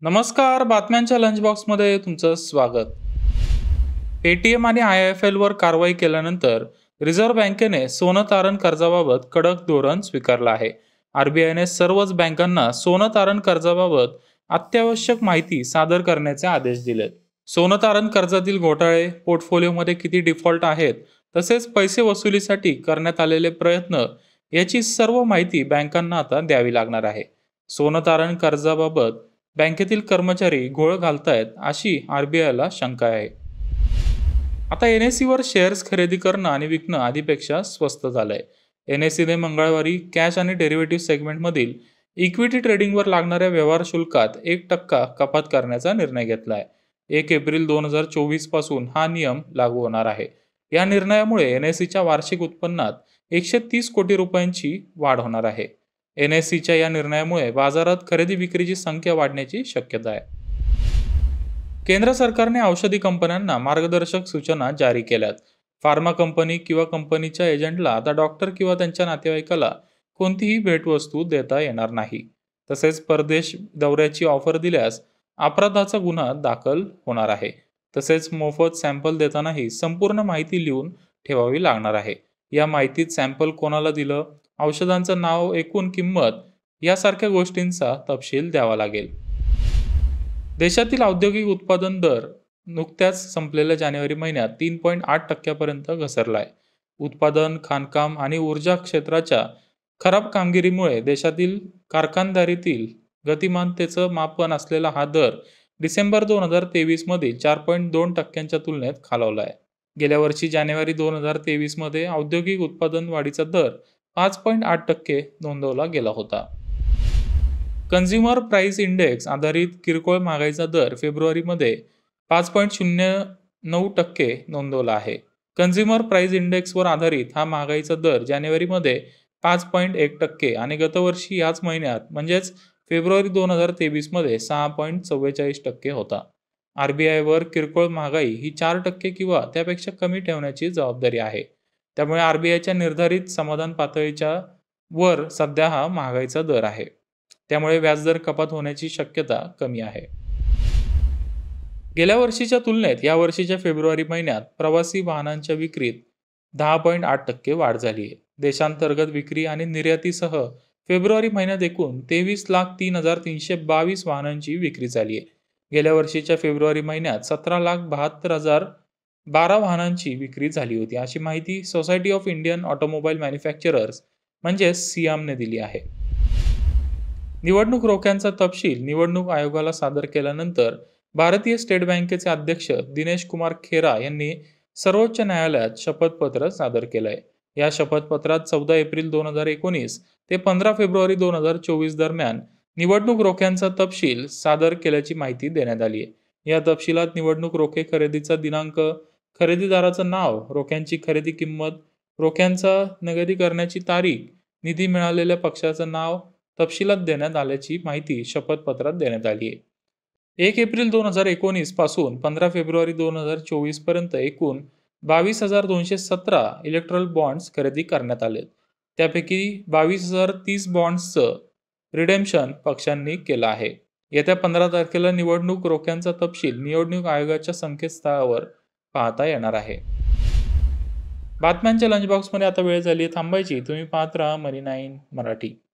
नमस्कार. बातम्यांच्या लंच बॉक्समध्ये तुमचं स्वागत. पेटीएम आणि IIFL वर कारवाई केल्यानंतर रिझर्व्ह बँकेने सोनं तारण कर्जाबाबत कडक धोरण स्वीकारलं आहे. RBIने सर्वच बँकांना सोनं तारण कर्जाबाबत अत्यावश्यक माहिती सादर करण्याचे आदेश दिलेत. सोनं तारण कर्जातील घोटाळे, पोर्टफोलिओमध्ये किती डिफॉल्ट आहेत, तसेच पैसे वसुलीसाठी करण्यात आलेले प्रयत्न याची सर्व माहिती बँकांना आता द्यावी लागणार आहे. सोनं तारण कर्जाबाबत बँकेतील कर्मचारी घोळ घालतायत अशी RBIला शंका आहे. आता NSE वर शेअर्स खरेदी करणं आणि विकणं आधीपेक्षा स्वस्त झालंय. NSEने मंगळवारी कॅश आणि डेरिव्हेटिव्ह सेगमेंटमधील इक्विटी ट्रेडिंगवर लागणाऱ्या व्यवहार शुल्कात 1% कपात करण्याचा निर्णय घेतलाय. 1 एप्रिल 2024 पासून हा नियम लागू होणार आहे. या निर्णयामुळे NSEच्या वार्षिक उत्पन्नात 130 कोटी रुपयांची वाढ होणार आहे. NSEच्या या निर्णयामुळे बाजारात खरेदी विक्रीची संख्या वाढण्याची शक्यता आहे. केंद्र सरकारने औषधी कंपन्यांना मार्गदर्शक सूचना जारी केल्यात. फार्मा कंपनी किंवा कंपनीच्या एजंटला आता डॉक्टर किंवा त्यांच्या नातेवाईकाला कोणतीही भेटवस्तू देता येणार नाही. तसेच परदेश दौऱ्याची ऑफर दिल्यास अपराधाचा गुन्हा दाखल होणार आहे. तसेच मोफत सॅम्पल देतानाही संपूर्ण माहिती लिहून ठेवावी लागणार आहे. या माहितीत सॅम्पल कोणाला दिलं, औषधांचं नाव, एकूण किंमत यासारख्या गोष्टींचा तपशील द्यावा लागेल. देशातील औद्योगिक उत्पादन दर नुकत्याच संपलेल्या जानेवारी महिन्यात 3.8% घसरलाय. उत्पादन, खाणकाम आणि ऊर्जा क्षेत्राच्या खराब कामगिरीमुळे देशातील कारखानदारीतील गतिमानतेचं मापन असलेला हा दर डिसेंबर 2023 मधील 4.2% तुलनेत खालावलाय. गेल्या वर्षी जानेवारी 2023 मध्ये औद्योगिक उत्पादन वाढीचा दर 5.8% नोंदवला गेला होता. कन्झ्युमर प्राइस इंडेक्स आधारित किरकोळ महागाईचा दर फेब्रुवारीमध्ये 5.09% नोंदवला आहे. कन्झ्युमर प्राइस इंडेक्सवर आधारित हा महागाईचा दर जानेवारीमध्ये 5.1% आणि गतवर्षी याच महिन्यात म्हणजेच फेब्रुवारी 2023 मध्ये 6.44% होता. RBIवर किरकोळ महागाई ही 4% किंवा त्यापेक्षा कमी ठेवण्याची जबाबदारी आहे. त्यामुळे RBIच्या निर्धारित समाधान पातळीच्या वर सध्या हा महागाईचा दर आहे. त्यामुळे व्याजदर कपात होण्याची शक्यता कमी आहे. गेल्या वर्षीच्या तुलनेत या वर्षीच्या फेब्रुवारी महिन्यात प्रवासी वाहनांच्या विक्रीत 10.8% वाढ झाली आहे. देशांतर्गत विक्री आणि निर्यातीसह फेब्रुवारी महिन्यात एकूण 23,03,322 वाहनांची विक्री झाली आहे. गेल्या वर्षीच्या फेब्रुवारी महिन्यात 17,72,012 वाहनांची विक्री झाली होती, अशी माहिती society of Indian automobile manufacturers म्हणजेच SIAMने दिली आहे. निवडणूक रोख्यांचा तपशील निवडणूक आयोगाला सादर केल्यानंतर भारतीय स्टेट बँकेचे अध्यक्ष दिनेश कुमार खेरा यांनी सर्वोच्च न्यायालयात शपथपत्र सादर केलंय. या शपथपत्रात 14 एप्रिल 2019 ते 15 फेब्रुवारी 2024 दरम्यान निवडणूक रोख्यांचा तपशील सादर केल्याची माहिती देण्यात आली आहे. या तपशिलात निवडणूक रोखे खरेदीचा दिनांक, खरेदीदाराचं नाव, रोख्यांची खरेदी किंमत, रोख्यांचा नगदी करण्याची तारीख, निधी मिळालेल्या पक्षाचं नाव तपशिलात देण्यात आल्याची माहिती शपथपत्रात देण्यात आली आहे. 1 एप्रिल 2019 पासून 15 फेब्रुवारी 2024 पर्यंत एकूण 22,217 इलेक्ट्रल बॉन्ड्स खरेदी करण्यात आले. त्यापैकी 22,030 बॉन्ड्सचं रिडेम्पशन पक्षांनी केलं आहे. येत्या 15 तारखेला निवडणूक रोख्यांचा तपशील निवडणूक आयोगाच्या संकेतस्थळावर पाहता येणार आहे. बातम्यांच्या लंच बॉक्समध्ये आता वेळ झाली थांबायची. तुम्ही पाहत राहा मनी 9 मराठी.